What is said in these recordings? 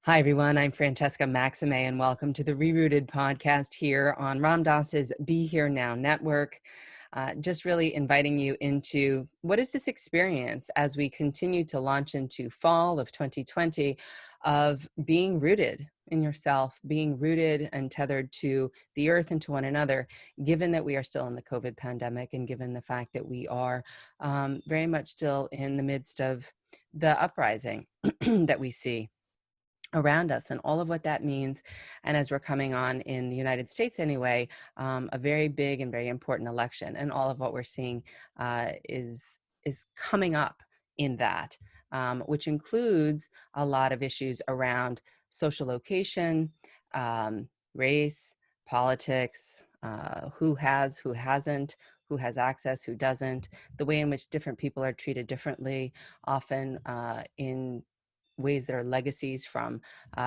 Hi, everyone. I'm Francesca Maximé, and welcome to the ReRooted podcast here on Ram Dass's Be Here Now network. Just really inviting you into what is this experience as we continue to launch into fall of 2020 of being rooted in yourself, being rooted and tethered to the earth and to one another, given that we are still in the COVID pandemic and given the fact that we are very much still in the midst of the uprising that we see around us and all of what that means. And as we're coming on in the United States anyway, a very big and very important election, and all of what we're seeing is coming up in that, which includes a lot of issues around social location, race, politics, who has, who hasn't, who has access, who doesn't, the way in which different people are treated differently, often in ways that are legacies from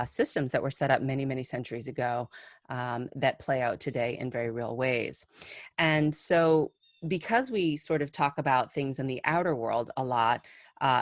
systems that were set up many, many centuries ago that play out today in very real ways. And so because we sort of talk about things in the outer world a lot,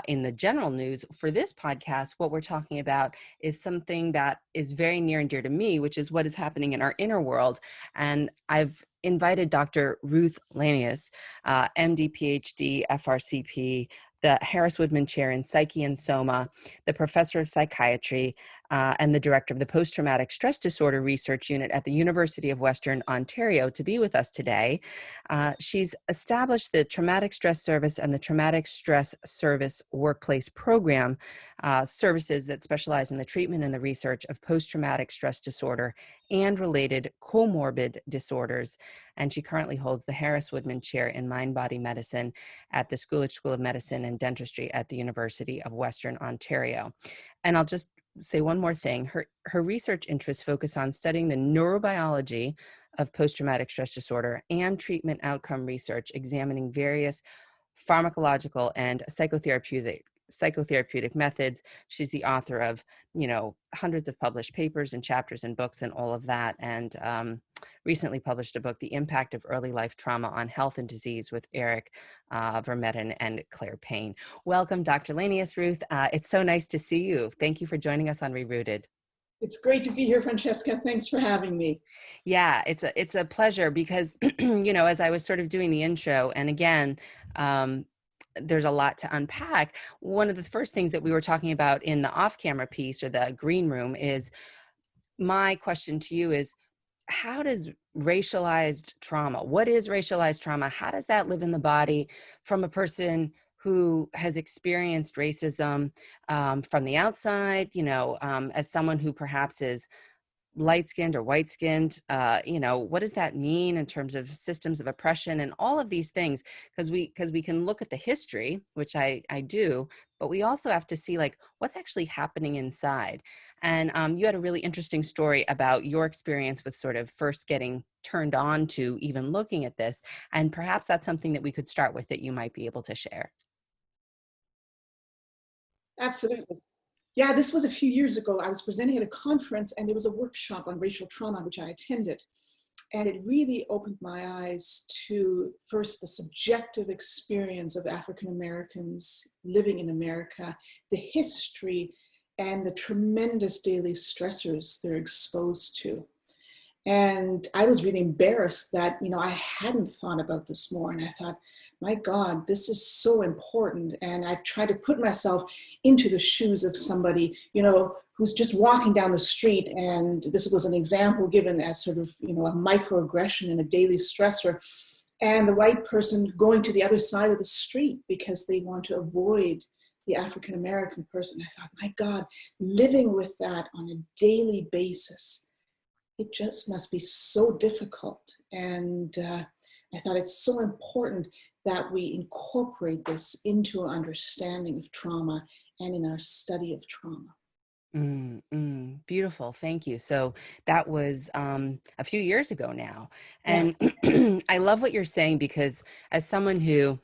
in the general news, for this podcast, what we're talking about is something that is very near and dear to me, which is what is happening in our inner world. And I've invited Dr. Ruth Lanius, MD, PhD, FRCP, the Harris Woodman Chair in Psyche and Soma, the Professor of Psychiatry, and the Director of the Posttraumatic Stress Disorder Research Unit at the University of Western Ontario, to be with us today. She's established the Traumatic Stress Service and the Traumatic Stress Service Workplace Program, services that specialize in the treatment and the research of post-traumatic stress disorder and related comorbid disorders. And she currently holds the Harris Woodman Chair in Mind-Body Medicine at the School of Medicine and Dentistry at the University of Western Ontario. And I'll just say one more thing. Her research interests focus on studying the neurobiology of post-traumatic stress disorder and treatment outcome research, examining various pharmacological and psychotherapeutic methods. She's the author of, hundreds of published papers and chapters and books and all of that. And recently published a book, The Impact of Early Life Trauma on Health and Disease, with Eric Vermeten and Claire Payne. Welcome, Dr. Lanius, Ruth. It's so nice to see you. Thank you for joining us on ReRooted. It's great to be here, Francesca. Thanks for having me. Yeah, it's a pleasure because, as I was sort of doing the intro, and again, there's a lot to unpack. One of the first things that we were talking about in the off-camera piece, or the green room, is my question to you is, how does racialized trauma, what is racialized trauma? How does that live in the body from a person who has experienced racism from the outside, as someone who perhaps is light-skinned or white-skinned, what does that mean in terms of systems of oppression and all of these things? Because we can look at the history, which I do, but we also have to see what's actually happening inside. And you had a really interesting story about your experience with sort of first getting turned on to even looking at this. And perhaps that's something that we could start with that you might be able to share. Absolutely. Yeah, this was a few years ago. I was presenting at a conference and there was a workshop on racial trauma, which I attended. And it really opened my eyes to, first, the subjective experience of African Americans living in America, the history, and the tremendous daily stressors they're exposed to. And I was really embarrassed that, I hadn't thought about this more. And I thought, my God, this is so important. And I tried to put myself into the shoes of somebody, who's just walking down the street. And this was an example given as sort of, a microaggression and a daily stressor. And the white person going to the other side of the street because they want to avoid the African-American person. I thought, my God, living with that on a daily basis, it just must be so difficult. And I thought it's so important that we incorporate this into our understanding of trauma and in our study of trauma. Beautiful. Thank you. So that was a few years ago now. And yeah. I love what you're saying, because as someone who,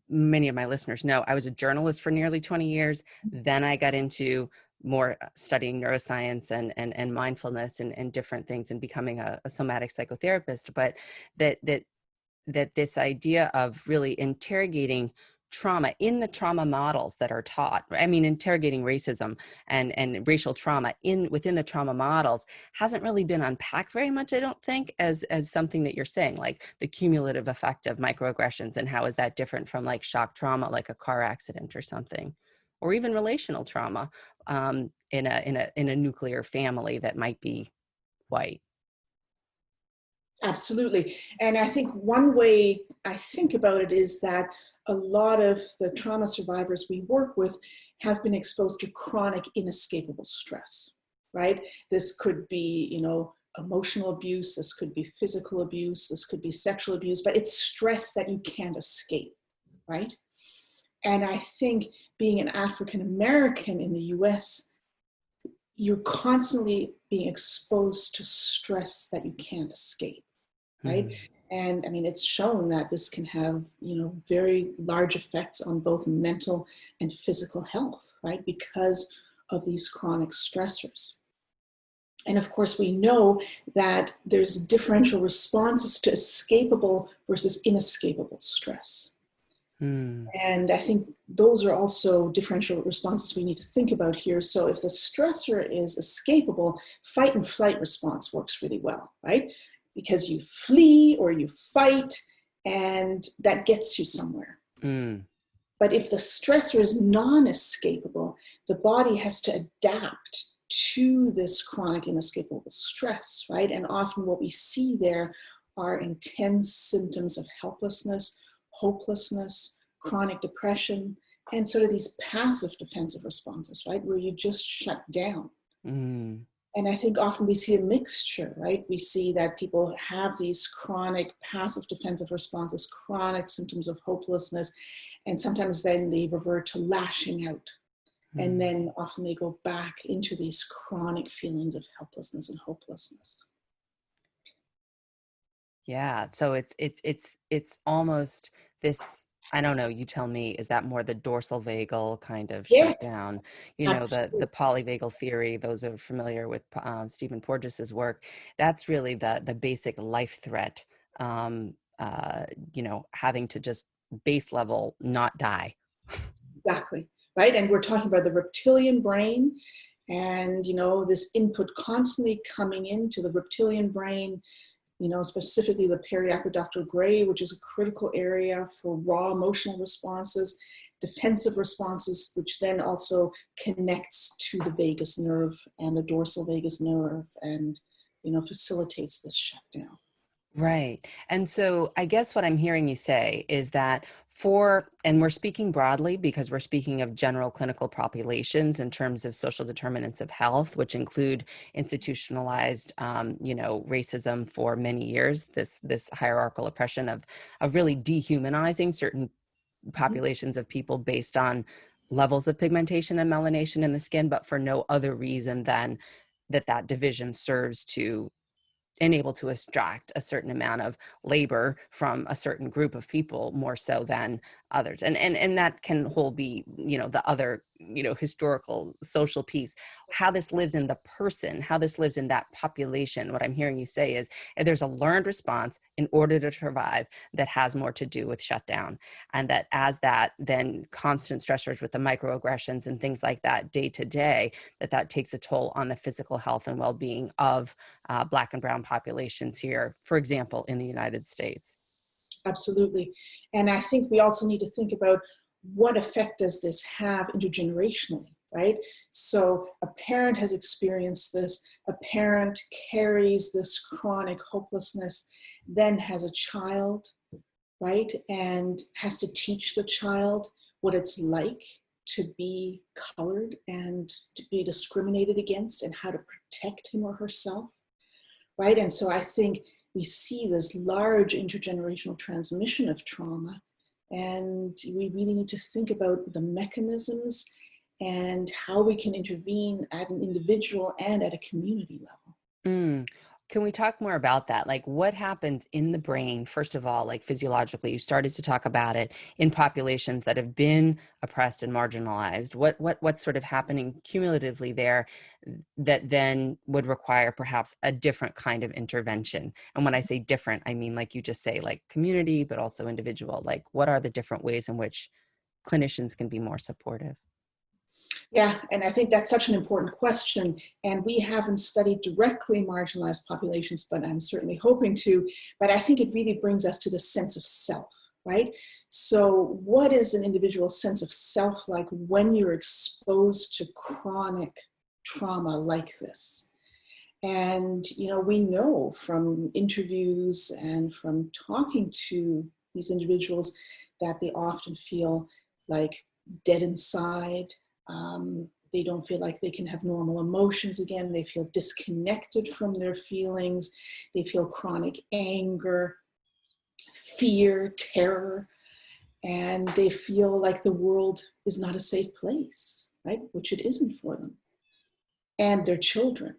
many of my listeners know, I was a journalist for nearly 20 years. Then I got into more studying neuroscience and mindfulness and different things, and becoming a somatic psychotherapist. But that this idea of really interrogating trauma in the trauma models that are taught. I mean, interrogating racism and racial trauma within the trauma models hasn't really been unpacked very much, I don't think, as something that you're saying, like the cumulative effect of microaggressions, and how is that different from like shock trauma, like a car accident or something, or even relational trauma in a nuclear family that might be white. Absolutely. And I think one way I think about it is that a lot of the trauma survivors we work with have been exposed to chronic inescapable stress, right? This could be, emotional abuse, this could be physical abuse, this could be sexual abuse, but it's stress that you can't escape, right? And I think being an African American in the US, you're constantly being exposed to stress that you can't escape, right? Mm. And I mean, it's shown that this can have, very large effects on both mental and physical health, right? Because of these chronic stressors. And of course, we know that there's differential responses to escapable versus inescapable stress. Mm. And I think those are also differential responses we need to think about here. So if the stressor is escapable, fight and flight response works really well, right? Because you flee or you fight, and that gets you somewhere. Mm. But if the stressor is non-escapable, the body has to adapt to this chronic inescapable stress, right? And often what we see there are intense symptoms of helplessness, hopelessness, chronic depression, and sort of these passive defensive responses, right? Where you just shut down. Mm. And I think often we see a mixture, right? We see that people have these chronic passive defensive responses, chronic symptoms of hopelessness, and sometimes then they revert to lashing out. And then often they go back into these chronic feelings of helplessness and hopelessness. Yeah. So it's almost this, I don't know, you tell me, is that more the dorsal vagal kind of Yes, shutdown? The absolutely. polyvagal theory, those are familiar with Stephen Porges's work. That's really the basic life threat, having to just base level not die. Exactly, right? And we're talking about the reptilian brain and, this input constantly coming into the reptilian brain, specifically the periaqueductal gray, which is a critical area for raw emotional responses, defensive responses, which then also connects to the vagus nerve and the dorsal vagus nerve and, facilitates this shutdown. Right. And so I guess what I'm hearing you say is that and we're speaking broadly because we're speaking of general clinical populations in terms of social determinants of health, which include institutionalized, racism for many years, this hierarchical oppression of really dehumanizing certain Mhm. populations of people based on levels of pigmentation and melanation in the skin, but for no other reason than that division serves to enable to extract a certain amount of labor from a certain group of people more so than others. And that can hold be, the other, historical social piece, how this lives in the person, how this lives in that population. What I'm hearing you say is there's a learned response in order to survive that has more to do with shutdown. And that as that then constant stressors with the microaggressions and things like that day to day, that takes a toll on the physical health and well-being of Black and brown populations here, for example, in the United States. Absolutely. And I think we also need to think about what effect does this have intergenerationally, right? So a parent has experienced this, a parent carries this chronic hopelessness, then has a child, right? And has to teach the child what it's like to be colored and to be discriminated against and how to protect him or herself, right? And so I think we see this large intergenerational transmission of trauma, and we really need to think about the mechanisms and how we can intervene at an individual and at a community level. Mm. Can we talk more about that? Like what happens in the brain, first of all, like physiologically, you started to talk about it in populations that have been oppressed and marginalized. What's sort of happening cumulatively there that then would require perhaps a different kind of intervention? And when I say different, I mean, like you just say, like community, but also individual. Like what are the different ways in which clinicians can be more supportive? Yeah, and I think that's such an important question. And we haven't studied directly marginalized populations, but I'm certainly hoping to. But I think it really brings us to the sense of self, right? So what is an individual's sense of self like when you're exposed to chronic trauma like this? And, we know from interviews and from talking to these individuals that they often feel like dead inside. They don't feel like they can have normal emotions again. They feel disconnected from their feelings. They feel chronic anger, fear, terror, and they feel like the world is not a safe place, right? Which it isn't for them and their children.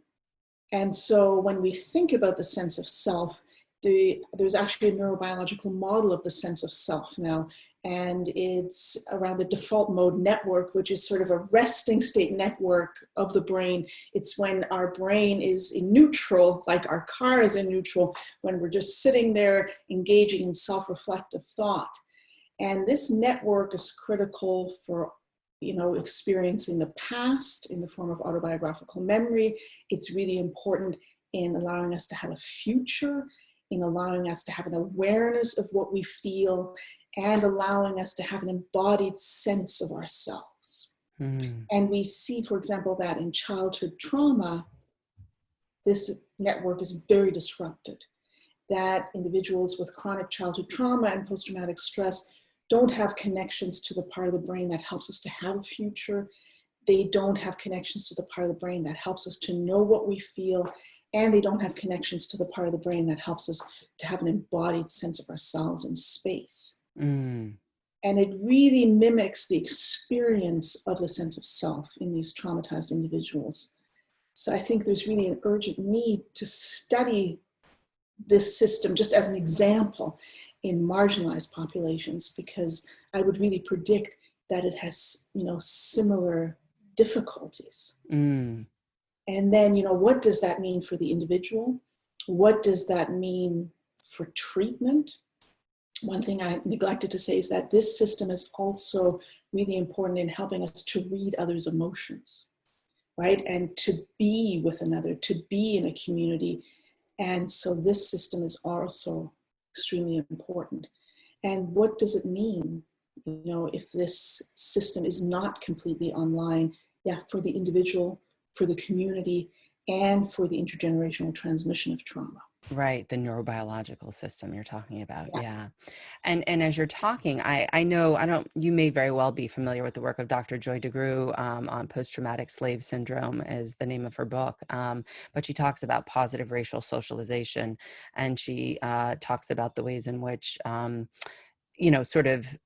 And so when we think about the sense of self, there's actually a neurobiological model of the sense of self now, and it's around the default mode network, which is sort of a resting state network of the brain. It's when our brain is in neutral, like our car is in neutral, when we're just sitting there engaging in self-reflective thought. And this network is critical for experiencing the past in the form of autobiographical memory. It's really important in allowing us to have a future, in allowing us to have an awareness of what we feel, and allowing us to have an embodied sense of ourselves. And we see, for example, that in childhood trauma, this network is very disrupted. That individuals with chronic childhood trauma and post-traumatic stress don't have connections to the part of the brain that helps us to have a future. They don't have connections to the part of the brain that helps us to know what we feel. And they don't have connections to the part of the brain that helps us to have an embodied sense of ourselves in space. And it really mimics the experience of the sense of self in these traumatized individuals. So I think there's really an urgent need to study this system just as an example in marginalized populations, because I would really predict that it has, similar difficulties. And then, what does that mean for the individual? What does that mean for treatment? One thing I neglected to say is that this system is also really important in helping us to read others' emotions, right? And to be with another, to be in a community. And so this system is also extremely important. And what does it mean, if this system is not completely online, for the individual, for the community, and for the intergenerational transmission of trauma? Right, the neurobiological system you're talking about. Yeah. And as you're talking, I know, you may very well be familiar with the work of Dr. Joy DeGruy on post-traumatic slave syndrome is the name of her book. But she talks about positive racial socialization, and she talks about the ways in which, sort of,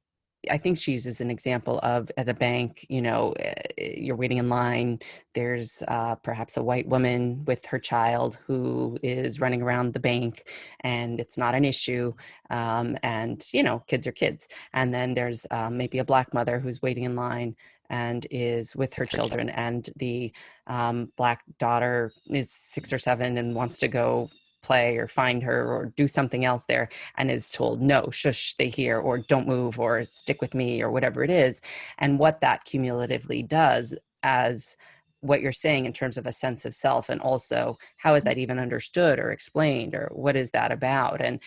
I think she uses an example of at a bank, you're waiting in line. There's perhaps a white woman with her child who is running around the bank, and it's not an issue. And, kids are kids. And then there's maybe a black mother who's waiting in line and is with her children. And the black daughter is 6 or 7 and wants to go play or find her or do something else there, and is told, no, shush, stay here, or don't move, or stick with me, or whatever it is. And what that cumulatively does, as what you're saying in terms of a sense of self, and also how is that even understood or explained, or what is that about, and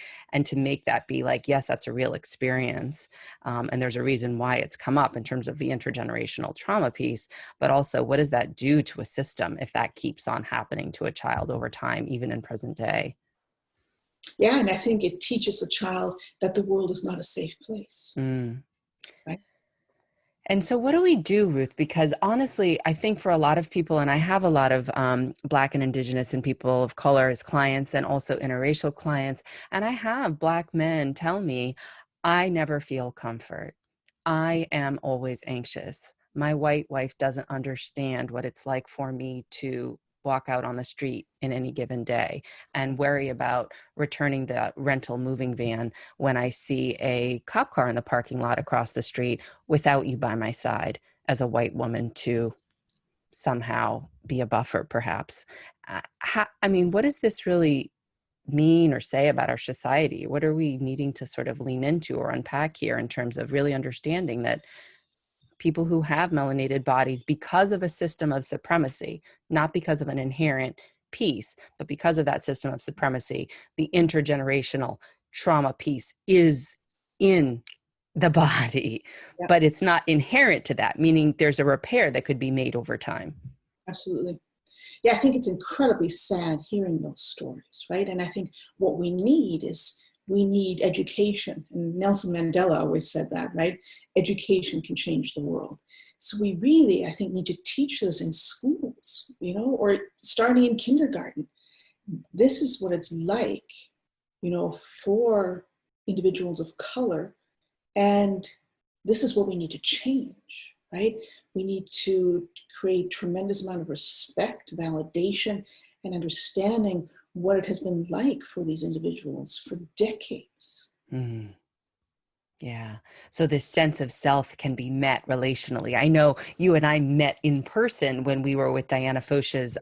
to make that be like, yes, that's a real experience, and there's a reason why it's come up in terms of the intergenerational trauma piece, but also what does that do to a system if that keeps on happening to a child over time, even in present day? Yeah, and I think it teaches the child that the world is not a safe place. Right? And so what do we do, Ruth? Because honestly, I think for a lot of people, and I have a lot of Black and Indigenous and people of color as clients, and also interracial clients, and I have Black men tell me, I never feel comfort. I am always anxious. My white wife doesn't understand what it's like for me to walk out on the street in any given day and worry about returning the rental moving van when I see a cop car in the parking lot across the street without you by my side as a white woman to somehow be a buffer, perhaps. What does this really mean or say about our society? What are we needing to sort of lean into or unpack here in terms of really understanding that people who have melanated bodies because of a system of supremacy, not because of an inherent piece, but because of that system of supremacy. The intergenerational trauma piece is in the body, Yeah, but it's not inherent to that, meaning there's a repair that could be made over time. absolutely. Yeah, I think it's incredibly sad hearing those stories, right? And I think what we need is we need education. And Nelson Mandela always said that, right? Education can change the world. So we really, I think, need to teach this in schools, you know, or starting in kindergarten. This is what it's like, you know, for individuals of color. And this is what we need to change, right? We need to create tremendous amount of respect, validation, and understanding what it has been like for these individuals for decades. Mm. Yeah. So this sense of self can be met relationally. I know you and I met in person when we were with Diana Foch's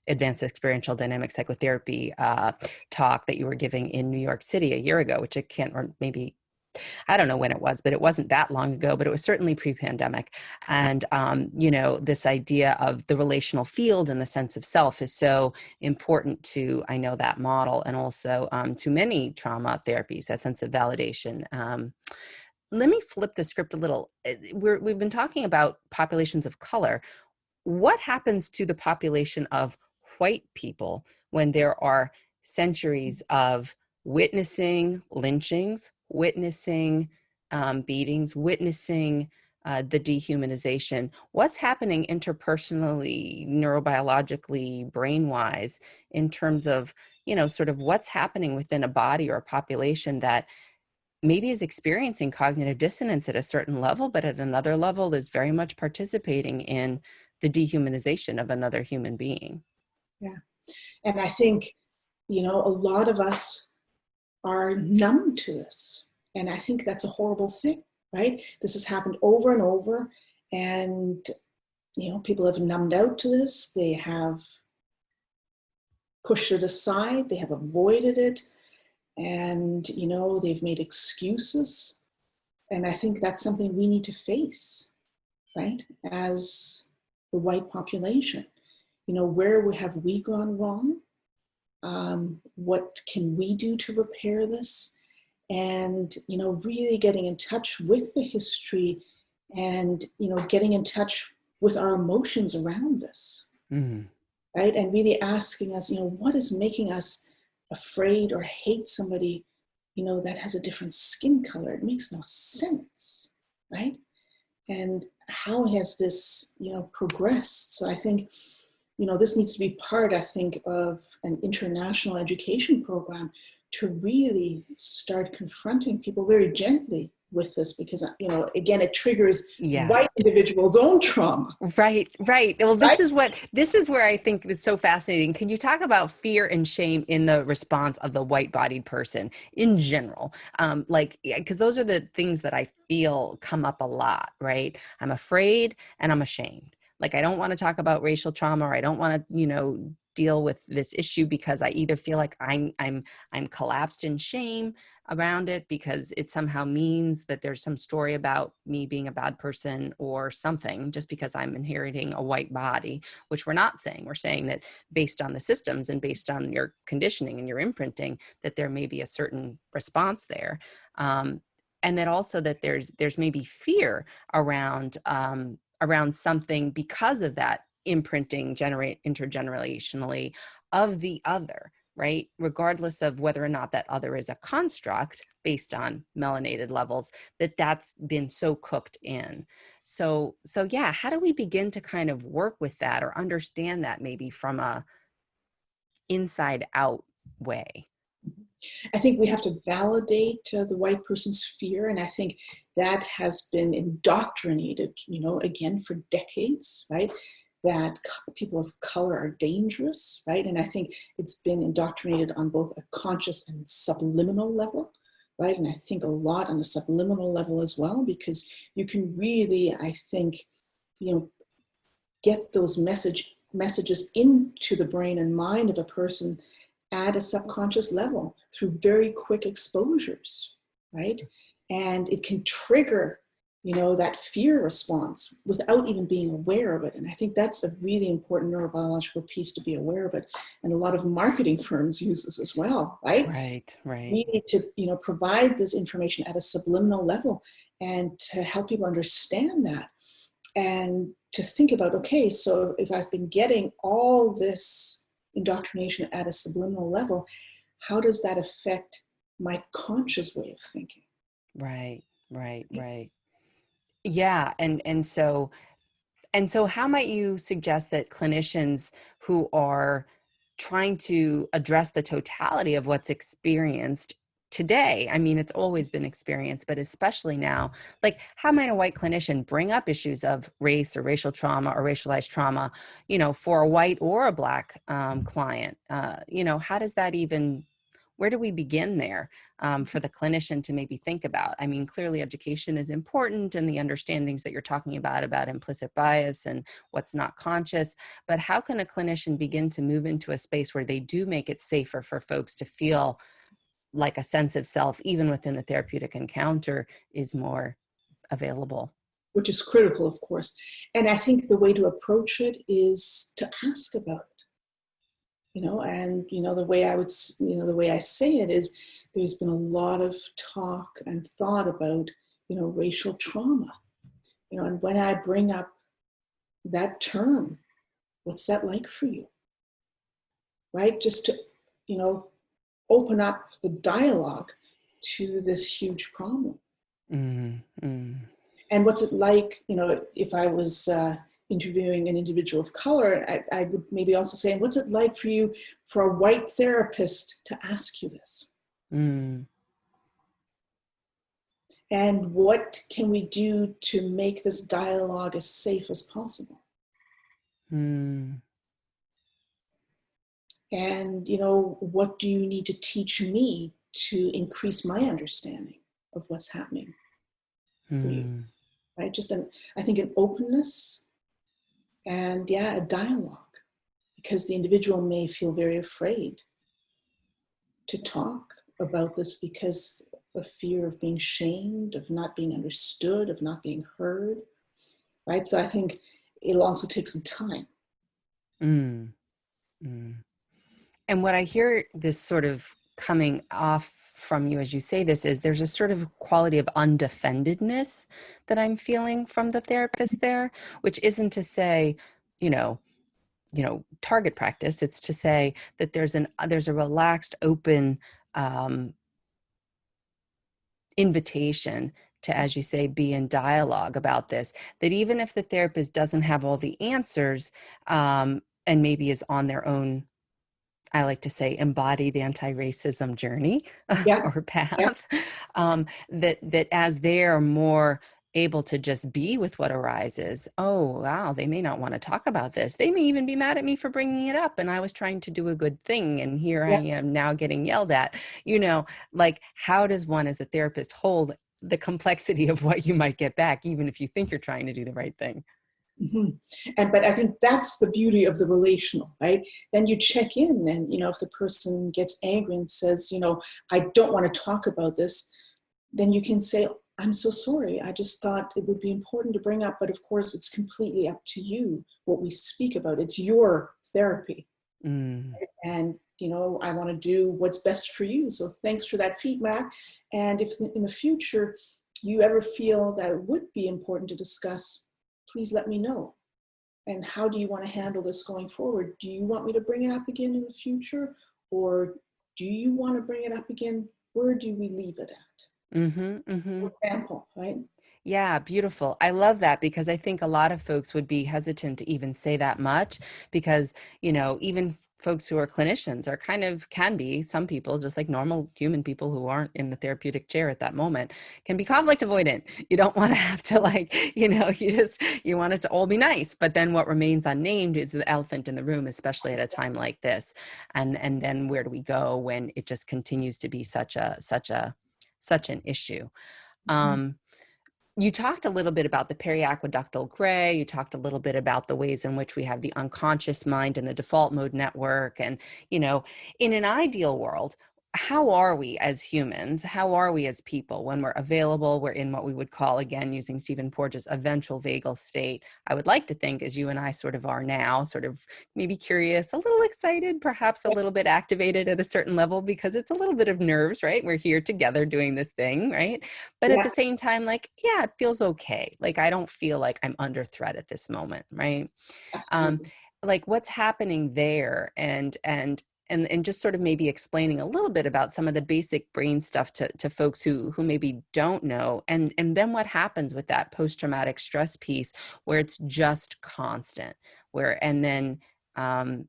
Advanced Experiential Dynamic Psychotherapy talk that you were giving in New York City a year ago, which I can't, or maybe I don't know when it was, but it wasn't that long ago, but it was certainly pre-pandemic. And, you know, this idea of the relational field and the sense of self is so important to, I know, that model, and also to many trauma therapies, that sense of validation. Let me flip the script a little. We've been talking about populations of color. What happens to the population of white people when there are centuries of witnessing lynchings, witnessing beatings, witnessing the dehumanization? What's happening interpersonally, neurobiologically, brain-wise, in terms of, you know, sort of what's happening within a body or a population that maybe is experiencing cognitive dissonance at a certain level, but at another level is very much participating in the dehumanization of another human being? Yeah. And I think, you know, a lot of us are numb to this. And I think that's a horrible thing, right? This has happened over and over. And, you know, people have numbed out to this. They have pushed it aside. They have avoided it. And, you know, they've made excuses. And I think that's something we need to face, right? As the white population, you know, where have we gone wrong? What can we do to repair this? And, you know, really getting in touch with the history and, you know, getting in touch with our emotions around this, right? And really asking us, you know, what is making us afraid or hate somebody, you know, that has a different skin color? It makes no sense, right? And how has this, you know, progressed? So I think, you know, this needs to be part, I think, of an international education program to really start confronting people very gently with this, because, you know, again, it triggers Yeah. white individuals' own trauma. Right, right. Well, Right? this is where I think it's so fascinating. Can you talk about fear and shame in the response of the white-bodied person in general? Like, because those are the things that I feel come up a lot, right? I'm afraid and I'm ashamed. Like, I don't want to talk about racial trauma, or I don't want to, you know, deal with this issue because I either feel like I'm collapsed in shame around it because it somehow means that there's some story about me being a bad person or something, just because I'm inheriting a white body, which we're not saying. We're saying that based on the systems and based on your conditioning and your imprinting, that there may be a certain response there. And that also that there's maybe fear around around something because of that imprinting intergenerationally of the other, right? Regardless of whether or not that other is a construct based on melanated levels, that's been so cooked in. So yeah, how do we begin to kind of work with that or understand that maybe from a inside out way? I think we have to validate the white person's fear. And I think that has been indoctrinated, you know, again, for decades, right? That people of color are dangerous, right? And I think it's been indoctrinated on both a conscious and subliminal level, right? And I think a lot on a subliminal level as well, because you can really, I think, you know, get those messages into the brain and mind of a person at a subconscious level through very quick exposures, right? And it can trigger, that fear response without even being aware of it. And I think that's a really important neurobiological piece to be aware of it. And a lot of marketing firms use this as well, right? Right, right. We need to, provide this information at a subliminal level and to help people understand that and to think about, okay, so if I've been getting all this indoctrination at a subliminal level, how does that affect my conscious way of thinking? Right, right, right. Yeah, and so how might you suggest that clinicians who are trying to address the totality of what's experienced today, I mean, it's always been experienced, but especially now, like how might a white clinician bring up issues of race or racial trauma or racialized trauma, for a white or a Black client? How does that even, where do we begin there for the clinician to maybe think about? I mean, clearly education is important and the understandings that you're talking about implicit bias and what's not conscious, but how can a clinician begin to move into a space where they do make it safer for folks to feel like a sense of self, even within the therapeutic encounter, is more available? Which is critical, of course. And I think the way to approach it is to ask about it. And the way I would, the way I say it is, there's been a lot of talk and thought about, racial trauma. And when I bring up that term, what's that like for you? Right? Just to, open up the dialogue to this huge problem. Mm-hmm. And what's it like, if I was interviewing an individual of color, I would maybe also say, what's it like for you, for a white therapist to ask you this? Mm. And what can we do to make this dialogue as safe as possible? Mm. And, what do you need to teach me to increase my understanding of what's happening for you? Right? Just I think an openness and a dialogue, because the individual may feel very afraid to talk about this because of fear of being shamed, of not being understood, of not being heard, right? So I think it'll also take some time. Mm. Mm. And what I hear this sort of coming off from you as you say this is there's a sort of quality of undefendedness that I'm feeling from the therapist there, which isn't to say, you know, target practice. It's to say that there's a relaxed, open invitation to, as you say, be in dialogue about this, that even if the therapist doesn't have all the answers and maybe is on their own, I like to say, embodied anti-racism journey Yeah, or yeah, path, that as they're more able to just be with what arises, oh, wow, they may not want to talk about this. They may even be mad at me for bringing it up. And I was trying to do a good thing. And here I yeah. am now getting yelled at, like how does one as a therapist hold the complexity of what you might get back, even if you think you're trying to do the right thing? Mm-hmm. But I think that's the beauty of the relational, right? Then you check in, and if the person gets angry and says, I don't want to talk about this, then you can say, I'm so sorry. I just thought it would be important to bring up, but of course it's completely up to you what we speak about. It's your therapy. Mm. And I want to do what's best for you. So thanks for that feedback. And if in the future you ever feel that it would be important to discuss, please let me know. And how do you want to handle this going forward? Do you want me to bring it up again in the future? Or do you want to bring it up again? Where do we leave it at? Mm-hmm, mm-hmm. For example, right? Yeah, beautiful. I love that because I think a lot of folks would be hesitant to even say that much because, even folks who are clinicians are can be, some people, just like normal human people who aren't in the therapeutic chair at that moment, can be conflict avoidant. You don't want to have to you want it to all be nice. But then what remains unnamed is the elephant in the room, especially at a time like this. And then where do we go when it just continues to be such an issue? You talked a little bit about the periaqueductal gray. You talked a little bit about the ways in which we have the unconscious mind and the default mode network. And, in an ideal world, how are we as humans? How are we as people when we're available? We're in what we would call, again, using Stephen Porges, a ventral vagal state. I would like to think, as you and I sort of are now, sort of maybe curious, a little excited, perhaps a little bit activated at a certain level, because it's a little bit of nerves, right? We're here together doing this thing, right? But at Yeah, the same time, like, yeah, it feels okay. Like, I don't feel like I'm under threat at this moment, right? Um, absolutely. like what's happening there, and just sort of maybe explaining a little bit about some of the basic brain stuff to folks who maybe don't know, and then what happens with that post-traumatic stress piece where it's just constant, where um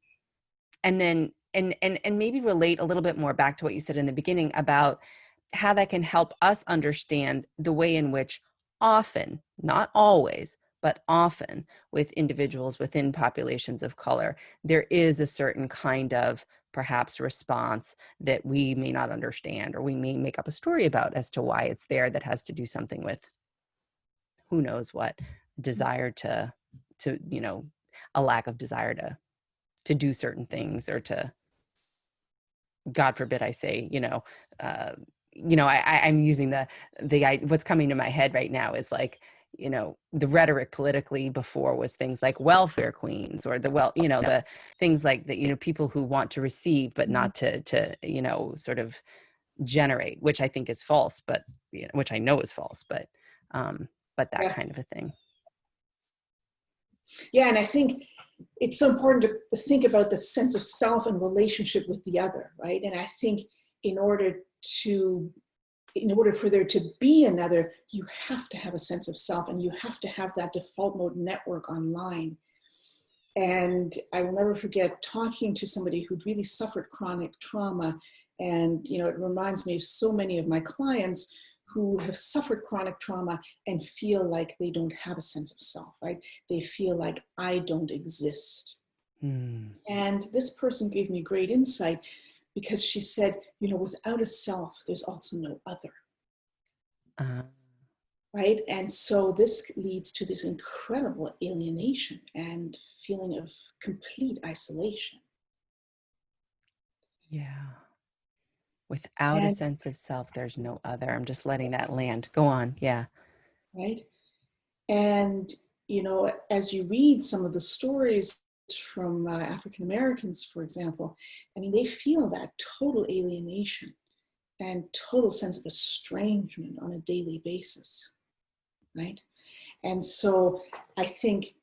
and maybe relate a little bit more back to what you said in the beginning about how that can help us understand the way in which often, not always, but often with individuals within populations of color, there is a certain kind of perhaps response that we may not understand, or we may make up a story about as to why it's there, that has to do something with who knows what, desire to a lack of desire to do certain things, or to, God forbid I say, I'm using what's coming to my head right now is like, the rhetoric politically before was things like welfare queens, or the things like that, people who want to receive, but not to sort of generate, which I think is false, but, which I know is false, but that Yeah. kind of a thing. Yeah, and I think it's so important to think about the sense of self and relationship with the other, right? And I think in order for there to be another, you have to have a sense of self, and you have to have that default mode network online. And I will never forget talking to somebody who'd really suffered chronic trauma. And, it reminds me of so many of my clients who have suffered chronic trauma and feel like they don't have a sense of self, right? They feel like I don't exist. And this person gave me great insight, because she said, without a self, there's also no other. Right? And so this leads to this incredible alienation and feeling of complete isolation. Yeah. Without a And sense of self, there's no other. I'm just letting that land. Go on. Yeah. right. And, as you read some of the stories from African Americans, for example, I mean, they feel that total alienation and total sense of estrangement on a daily basis. Right. And so I think,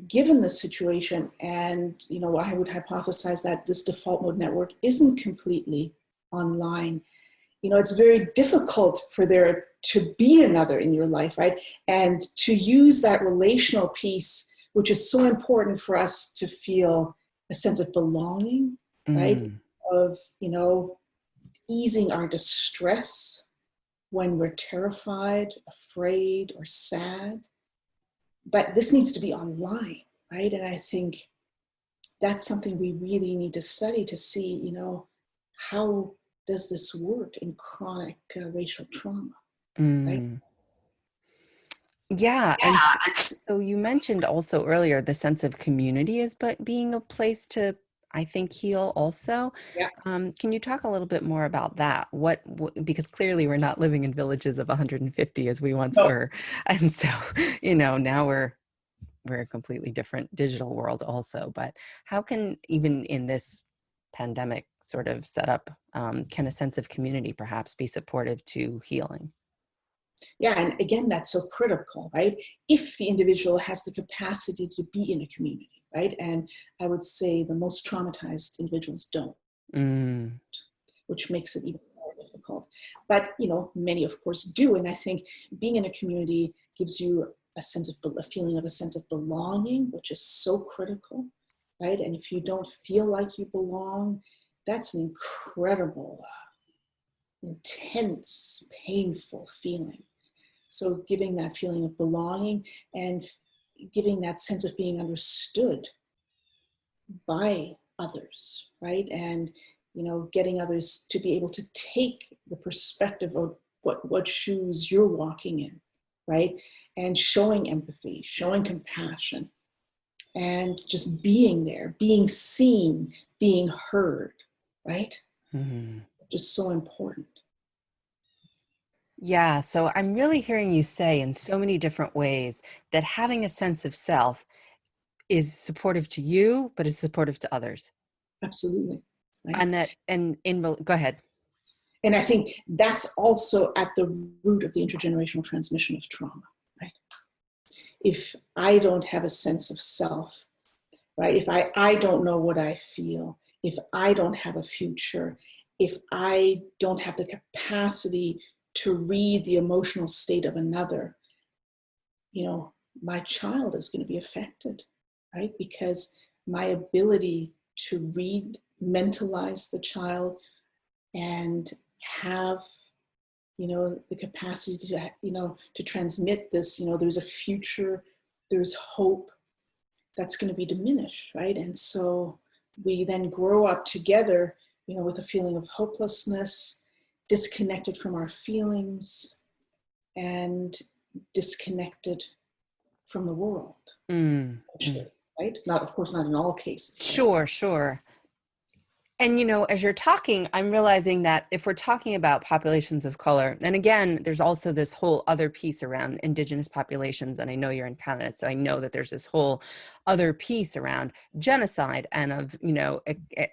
given the situation, and, I would hypothesize that this default mode network isn't completely online. It's very difficult for there to be another in your life, right? And to use that relational piece, which is so important for us to feel a sense of belonging, right? Of, easing our distress when we're terrified, afraid, or sad. But this needs to be online, right? And I think that's something we really need to study to see, how does this work in chronic racial trauma, right? Yeah. And so you mentioned also earlier the sense of community as but being a place to, I think, heal also. Yeah. Can you talk a little bit more about that? Because clearly we're not living in villages of 150 as we once No. were. And so, now we're a completely different digital world also. But how can, even in this pandemic sort of setup, can a sense of community perhaps be supportive to healing? Yeah, and again, that's so critical, right? If the individual has the capacity to be in a community, right? And I would say the most traumatized individuals don't, which makes it even more difficult. But, many, of course, do. And I think being in a community gives you a feeling of a sense of belonging, which is so critical, right? And if you don't feel like you belong, that's an incredible, intense, painful feeling. So giving that feeling of belonging and giving that sense of being understood by others, right? And, getting others to be able to take the perspective of what shoes you're walking in, right? And showing empathy, showing compassion, and just being there, being seen, being heard, right? Mhm. Just so important. Yeah, so I'm really hearing you say in so many different ways that having a sense of self is supportive to you, but is supportive to others. Absolutely. Right. And that, go ahead. And I think that's also at the root of the intergenerational transmission of trauma, right? If I don't have a sense of self, right? If I don't know what I feel, if I don't have a future, if I don't have the capacity to read the emotional state of another, you know, my child is going to be affected, right? Because my ability to read, mentalize the child and have, you know, the capacity to, you know, to transmit this, you know, there's a future, there's hope, that's going to be diminished, right? And so we then grow up together, you know, with a feeling of hopelessness, disconnected from our feelings, and disconnected from the world, Mm, mm. actually, right? Not, of course, not in all cases, but Sure, sure. And, as you're talking, I'm realizing that if we're talking about populations of color, and again, there's also this whole other piece around Indigenous populations, and I know you're in Canada, so I know that there's this whole other piece around genocide and of,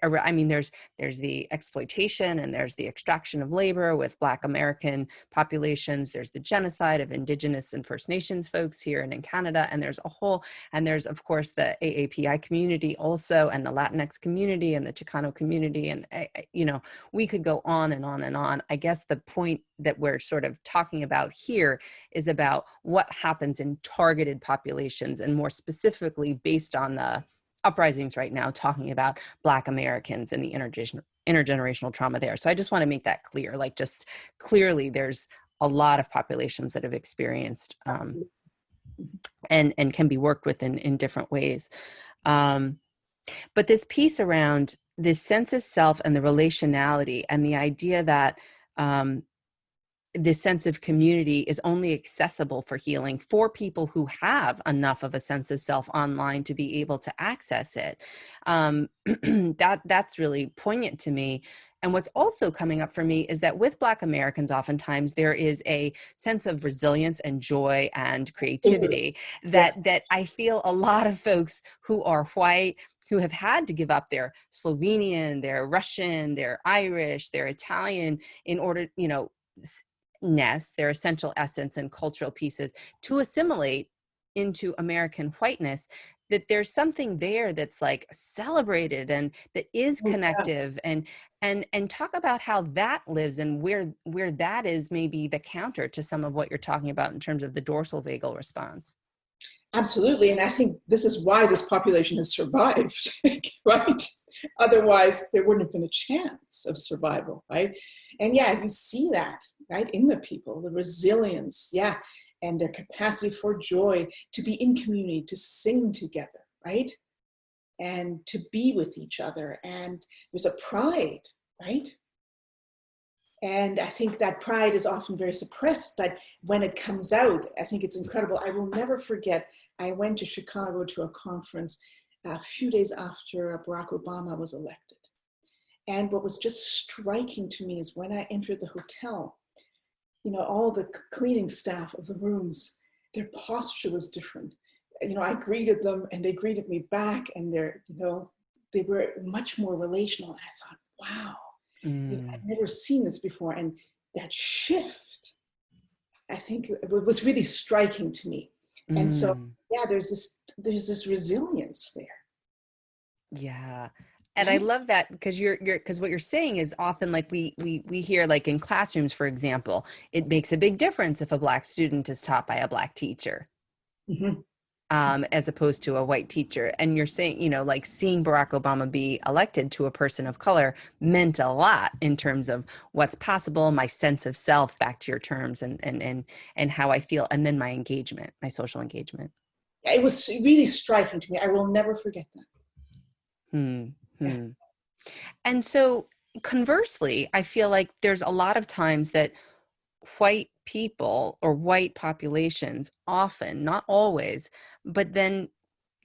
I mean, there's the exploitation and there's the extraction of labor with Black American populations. There's the genocide of Indigenous and First Nations folks here and in Canada, and there's, of course, the AAPI community also, and the Latinx community and the Chicano community. And, we could go on and on and on. I guess the point that we're sort of talking about here is about what happens in targeted populations, and more specifically based on the uprisings right now, talking about Black Americans and the intergenerational trauma there. So I just want to make that clear, like, just clearly there's a lot of populations that have experienced and can be worked with in different ways. But this piece around this sense of self and the relationality and the idea that this sense of community is only accessible for healing for people who have enough of a sense of self online to be able to access it. That's really poignant to me. And what's also coming up for me is that with Black Americans, oftentimes there is a sense of resilience and joy and creativity yeah, that I feel a lot of folks who are white, who have had to give up their Slovenian, their Russian, their Irish, their Italian in order, their essential essence and cultural pieces to assimilate into American whiteness, that there's something there that's like celebrated and that is connective, and talk about how that lives and where that is maybe the counter to some of what you're talking about in terms of the dorsal vagal response. absolutely. And I think this is why this population has survived, right? Otherwise, there wouldn't have been a chance of survival, right? And yeah, you see that, right, in the people, the resilience, yeah, and their capacity for joy, to be in community, to sing together, right? And to be with each other. And there's a pride, right? And I think that pride is often very suppressed, but when it comes out, I think it's incredible. I will never forget, I went to Chicago to a conference a few days after Barack Obama was elected. And what was just striking to me is when I entered the hotel, all the cleaning staff of the rooms, their posture was different. I greeted them and they greeted me back, and they were much more relational. And I thought, wow, I've never seen this before. And that shift, I think, it was really striking to me. And so, yeah, there's this resilience there. Yeah. And I Right? love that, because because what you're saying is often, like, we hear, like, in classrooms, for example, it makes a big difference if a Black student is taught by a Black teacher, Mm-hmm. as opposed to a white teacher. And you're saying, like, seeing Barack Obama be elected to a person of color meant a lot in terms of what's possible, my sense of self, back to your terms, and how I feel, and then my engagement, my social engagement. It was really striking to me. I will never forget that. Hmm. Yeah. Hmm. And so conversely, I feel like there's a lot of times that white people or white populations often, not always, but then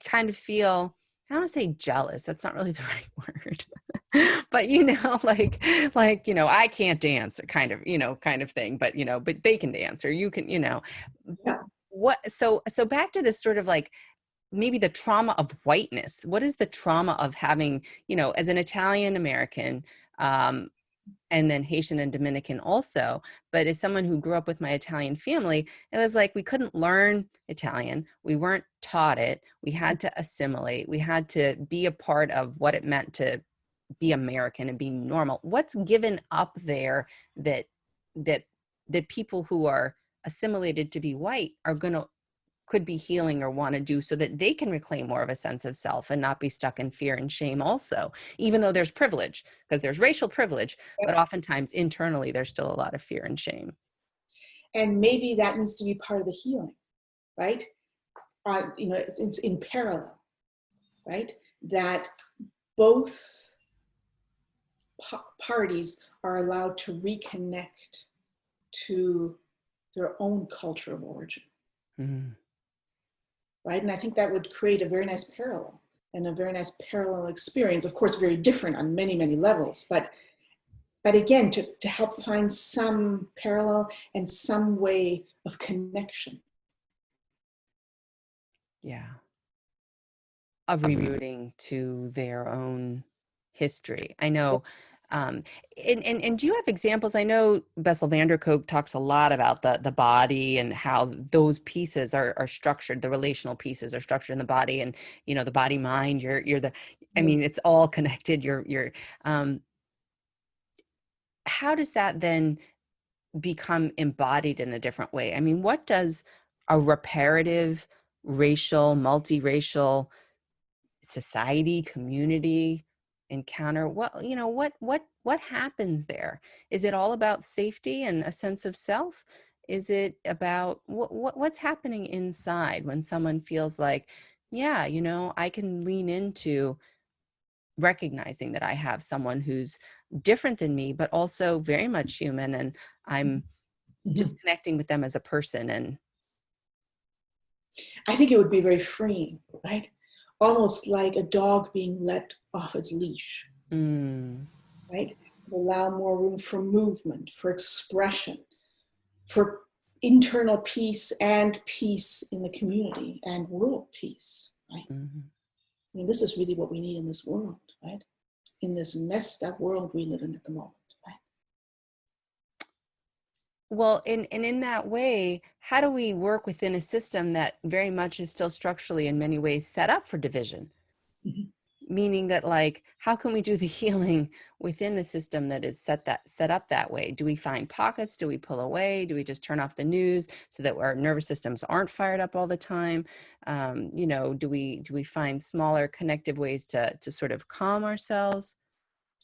kind of feel, I don't want to say jealous, that's not really the right word, but I can't dance, or kind of thing, but but they can dance, or you can, Yeah. so back to this sort of like maybe the trauma of whiteness. What is the trauma of having, as an Italian American, and then Haitian and Dominican also, but as someone who grew up with my Italian family, it was like we couldn't learn Italian. We weren't taught it. We had to assimilate. We had to be a part of what it meant to be American and be normal. What's given up there that that that people who are assimilated to be white are could be healing or want to do, so that they can reclaim more of a sense of self and not be stuck in fear and shame also, even though there's privilege, because there's racial privilege, but oftentimes internally there's still a lot of fear and shame. And maybe that needs to be part of the healing, right? It's in parallel, right? That both parties are allowed to reconnect to their own culture of origin. Mm. Right? And I think that would create a very nice parallel and a very nice parallel experience. Of course, very different on many, many levels, but again, to help find some parallel and some way of connection. Yeah. Of rerouting to their own history. I know. And do you have examples? I know Bessel van der Kolk talks a lot about the body and how those pieces are structured. The relational pieces are structured in the body, and the body mind. I mean, it's all connected. How does that then become embodied in a different way? I mean, what does a reparative, racial, multiracial society, community encounter? What happens there? Is it all about safety and a sense of self? Is it about what's happening inside when someone feels like, yeah, I can lean into recognizing that I have someone who's different than me, but also very much human, and I'm just connecting with them as a person. And I think it would be very freeing, right? Almost like a dog being let off its leash, right? Allow more room for movement, for expression, for internal peace and peace in the community and world peace, right? mm-hmm. I mean, this is really what we need in this world, right? In this messed up world we live in at the moment, right? Well, and in that way, how do we work within a system that very much is still structurally in many ways set up for division? Mm-hmm. Meaning that, like, how can we do the healing within the system that is set up that way? Do we find pockets? Do we pull away? Do we just turn off the news so that our nervous systems aren't fired up all the time? Do we find smaller connective ways to sort of calm ourselves?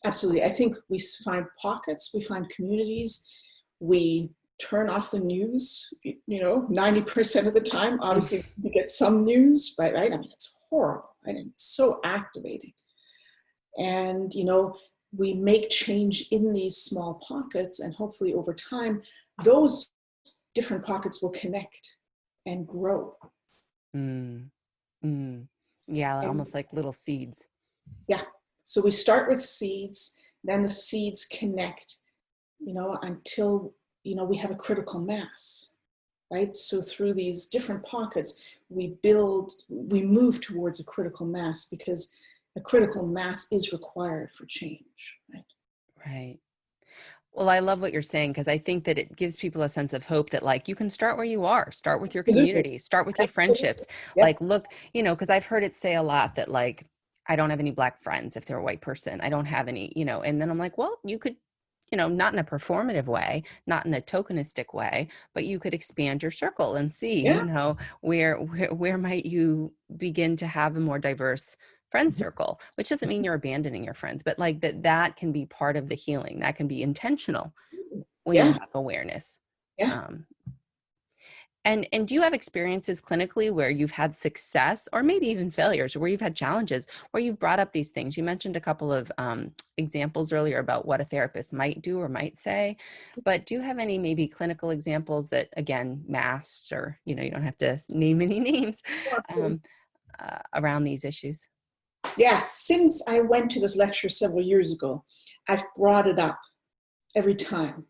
Absolutely. I think we find pockets, we find communities, we turn off the news, 90% of the time. Obviously, we get some news, but right? I mean, it's horrible, right? And it's so activating. And, we make change in these small pockets, and hopefully over time, those different pockets will connect and grow. Mm. Mm. Yeah, And almost like little seeds. yeah, so we start with seeds, then the seeds connect, until, we have a critical mass, right? So through these different pockets, we move towards a critical mass, because a critical mass is required for change, right? Right. Well, I love what you're saying, because I think that it gives people a sense of hope that, like, you can start where you are, start with your Absolutely. community, start with your Absolutely. friendships. Yep. Like, look, because I've heard it say a lot that, like, I don't have any Black friends if they're a white person. I don't have any, and then I'm like, well, you could, not in a performative way, not in a tokenistic way, but you could expand your circle and see, Yeah. where might you begin to have a more diverse friend circle, which doesn't mean you're abandoning your friends, but like that can be part of the healing. That can be intentional when you Yeah. have awareness. Yeah. Um, and do you have experiences clinically where you've had success, or maybe even failures, or where you've had challenges, where you've brought up these things? You mentioned a couple of examples earlier about what a therapist might do or might say, but do you have any maybe clinical examples that, again, masked, or, you don't have to name any names, around these issues? Yeah, since I went to this lecture several years ago, I've brought it up every time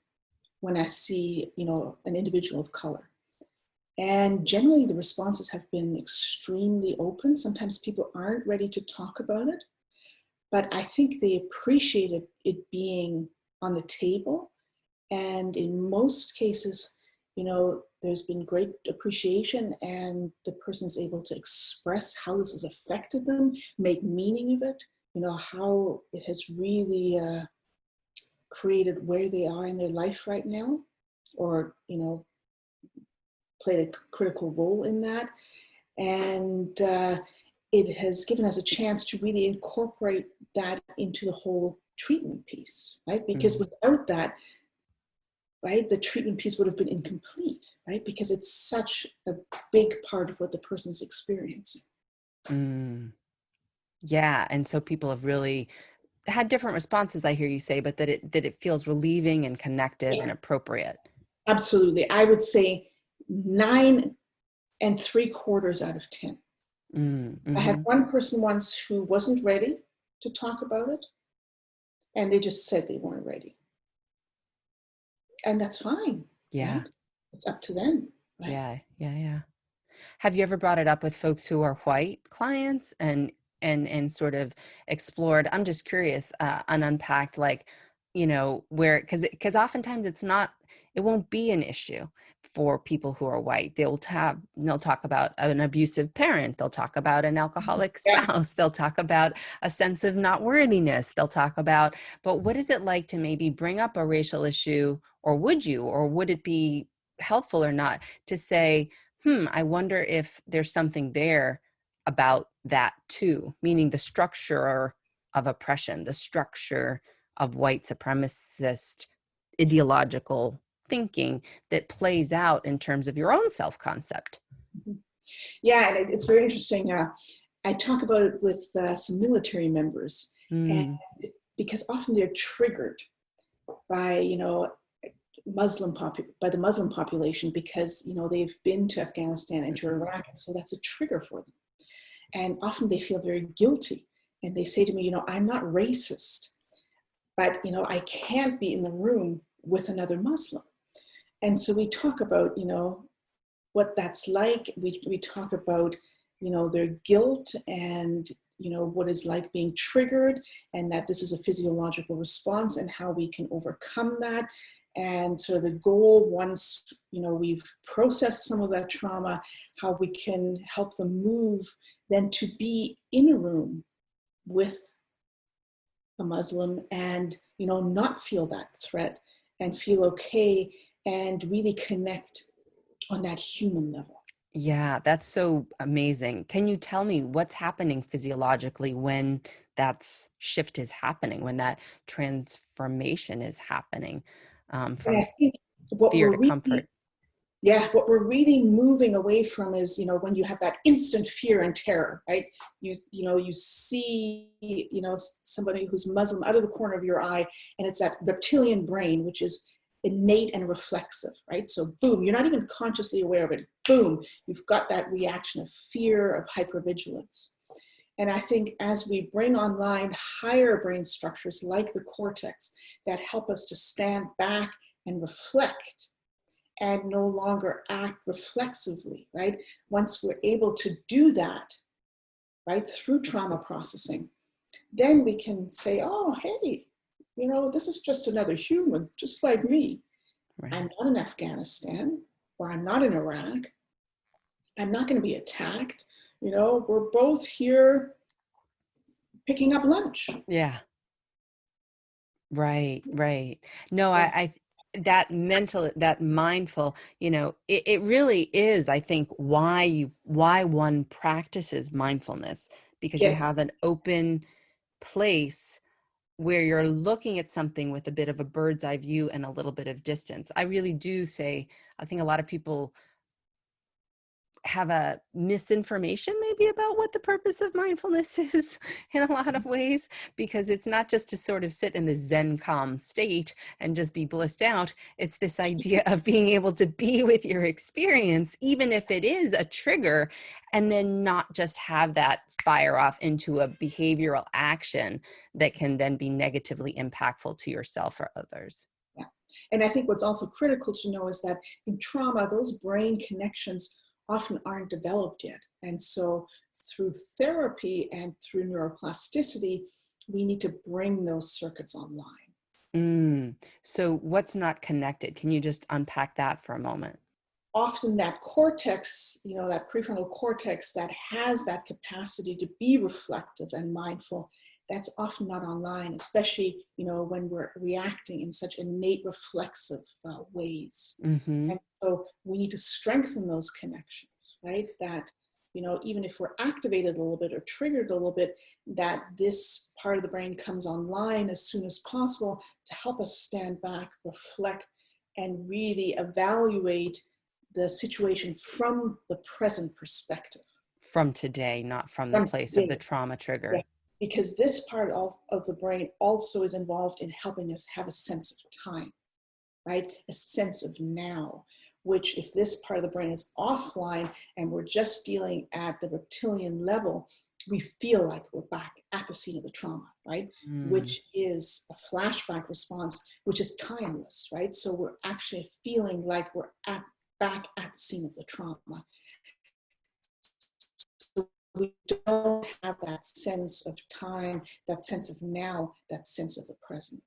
when I see, an individual of color. And generally the responses have been extremely open. Sometimes people aren't ready to talk about it, but I think they appreciated it being on the table. And in most cases, there's been great appreciation, and the person is able to express how this has affected them, make meaning of it, how it has really created where they are in their life right now, or, played a critical role in that. And it has given us a chance to really incorporate that into the whole treatment piece, right? Because without that, right, the treatment piece would have been incomplete, right? Because it's such a big part of what the person's experiencing. Yeah. And so people have really had different responses, I hear you say, but that it feels relieving and connective and appropriate. Absolutely. I would say 9 3/4 out of 10. I had one person once who wasn't ready to talk about it, and they just said they weren't ready. And that's fine. Yeah. Right? It's up to them. Right? Yeah. Have you ever brought it up with folks who are white clients and sort of explored, I'm just curious, and unpacked, like, where, because oftentimes it won't be an issue for people who are white. They'll talk about an abusive parent. They'll talk about an alcoholic spouse. They'll talk about a sense of not worthiness. They'll talk about, but what is it like to maybe bring up a racial issue, or would it be helpful or not to say, I wonder if there's something there about that too, meaning the structure of oppression, the structure of white supremacist ideological thinking that plays out in terms of your own self-concept. Yeah, and it's very interesting. I talk about it with some military members, and because often they're triggered by, by the Muslim population, because they've been to Afghanistan and to Iraq, and so that's a trigger for them. And often they feel very guilty, and they say to me, I'm not racist, but I can't be in the room with another Muslim. And so we talk about what that's like. We talk about their guilt, and what it's like being triggered, and that this is a physiological response, and how we can overcome that. And so the goal, once we've processed some of that trauma, how we can help them move then to be in a room with a Muslim, and not feel that threat, and feel okay, and really connect on that human level. Yeah, that's so amazing. Can you tell me what's happening physiologically when that shift is happening, when that transformation is happening, from I think what fear we're to comfort? what we're really moving away from is, when you have that instant fear and terror, right? You see, somebody who's Muslim out of the corner of your eye, and it's that reptilian brain, which is innate and reflexive, right? So boom, you're not even consciously aware of it. Boom, you've got that reaction of fear, of hypervigilance. And I think as we bring online higher brain structures like the cortex that help us to stand back and reflect, and no longer act reflexively, right? Once we're able to do that, right, through trauma processing, then we can say, oh, hey, this is just another human, just like me. Right. I'm not in Afghanistan, or I'm not in Iraq. I'm not going to be attacked. We're both here picking up lunch. Yeah. Right. No, Yeah. that mindful, it really is, I think, why one practices mindfulness, because you Yes. have an open place where you're looking at something with a bit of a bird's eye view and a little bit of distance. I really do say, I think a lot of people have a misinformation maybe about what the purpose of mindfulness is in a lot of ways, because it's not just to sort of sit in the Zen calm state and just be blissed out. It's this idea of being able to be with your experience, even if it is a trigger, and then not just have that fire off into a behavioral action that can then be negatively impactful to yourself or others. Yeah. And I think what's also critical to know is that in trauma, those brain connections often aren't developed yet. And so through therapy and through neuroplasticity, we need to bring those circuits online. So what's not connected? Can you just unpack that for a moment? Often that cortex, that prefrontal cortex that has that capacity to be reflective and mindful, that's often not online, especially, when we're reacting in such innate reflexive ways. Mm-hmm. And so we need to strengthen those connections, right? That, even if we're activated a little bit or triggered a little bit, that this part of the brain comes online as soon as possible to help us stand back, reflect, and really evaluate the situation from the present perspective. From today, not from the place of the trauma trigger. Yeah. Because this part of the brain also is involved in helping us have a sense of time, right? A sense of now, which if this part of the brain is offline and we're just dealing at the reptilian level, we feel like we're back at the scene of the trauma, right? Which is a flashback response, which is timeless, right? So we're actually feeling like we're back at the scene of the trauma. So we don't have that sense of time, that sense of now, that sense of the present.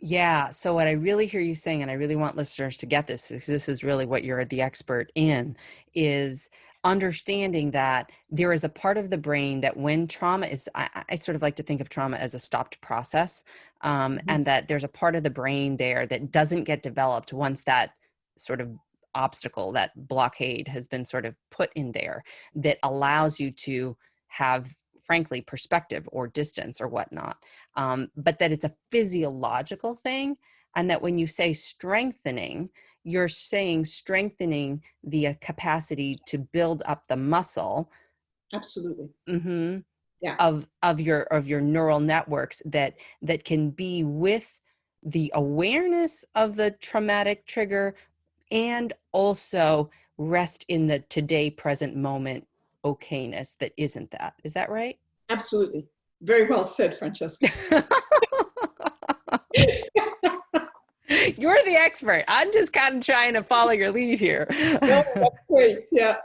Yeah. So what I really hear you saying, and I really want listeners to get this, because this is really what you're the expert in, is understanding that there is a part of the brain that when trauma is, I sort of like to think of trauma as a stopped process, and that there's a part of the brain there that doesn't get developed once that sort of obstacle, that blockade has been sort of put in there, that allows you to have, frankly, perspective or distance or whatnot. But that it's a physiological thing. And that when you say strengthening, you're saying strengthening the capacity to build up the muscle. Absolutely. Mm-hmm. Yeah. Of your neural networks that can be with the awareness of the traumatic trigger, and also rest in the today present moment okayness that isn't that. Is that right? Absolutely. Very well said, Francesca. You're the expert. I'm just kind of trying to follow your lead here. No, that's great. Yeah.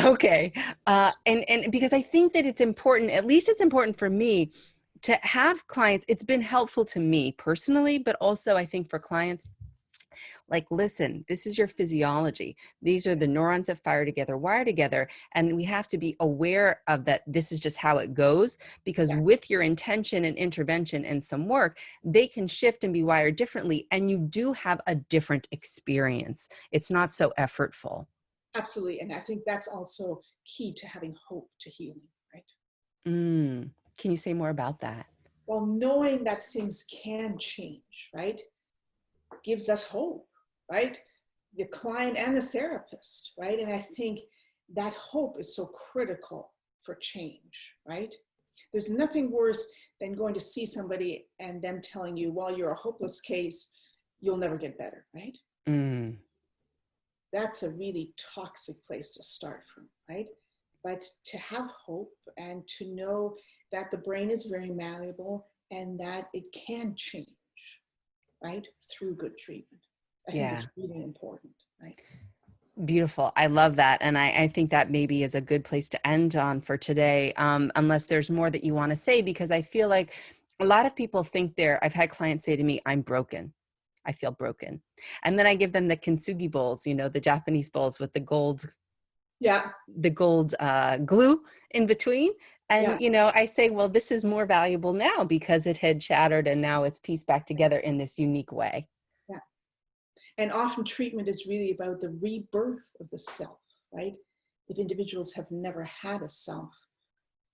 Okay. And because I think that it's important, at least it's important for me to have clients. It's been helpful to me personally, but also I think for clients, like, listen, this is your physiology. These are the neurons that fire together, wire together. And we have to be aware of that. This is just how it goes, because with your intention and intervention and some work, they can shift and be wired differently. And you do have a different experience. It's not so effortful. Absolutely. And I think that's also key to having hope to healing, right? Can you say more about that? Well, knowing that things can change, right, gives us hope, right? The client and the therapist, right? And I think that hope is so critical for change, right? There's nothing worse than going to see somebody and them telling you, well, you're a hopeless case, you'll never get better, right? That's a really toxic place to start from, right? But to have hope and to know that the brain is very malleable and that it can change, right, through good treatment. I think it's really important, right? Beautiful. I love that. And I think that maybe is a good place to end on for today, unless there's more that you want to say, because I feel like a lot of people think I've had clients say to me, I'm broken. I feel broken. And then I give them the kintsugi bowls, the Japanese bowls with the gold glue in between. And, I say, well, this is more valuable now because it had shattered and now it's pieced back together in this unique way. Yeah. And often treatment is really about the rebirth of the self, right? If individuals have never had a self,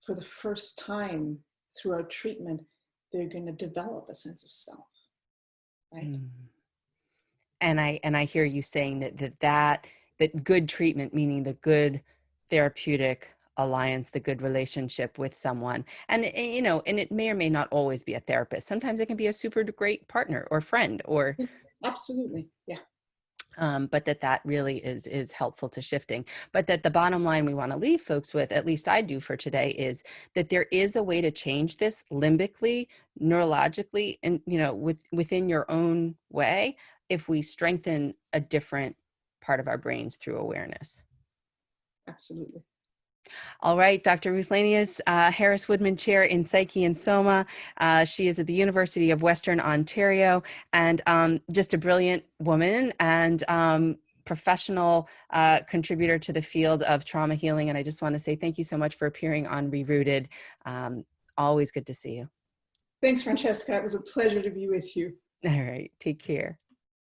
for the first time throughout treatment, they're going to develop a sense of self, right? And I hear you saying that good treatment, meaning the good therapeutic alliance, the good relationship with someone, and it may or may not always be a therapist. Sometimes it can be a super great partner or friend or. Absolutely. Yeah. But that really is helpful to shifting. But that the bottom line we want to leave folks with, at least I do for today, is that there is a way to change this limbically, neurologically, and within your own way, if we strengthen a different part of our brains through awareness. Absolutely. All right, Dr. Ruth Lanius, Harris Woodman Chair in Psyche and Soma. She is at the University of Western Ontario, and just a brilliant woman and professional contributor to the field of trauma healing. And I just want to say thank you so much for appearing on ReRooted. Always good to see you. Thanks, Francesca. It was a pleasure to be with you. All right, take care.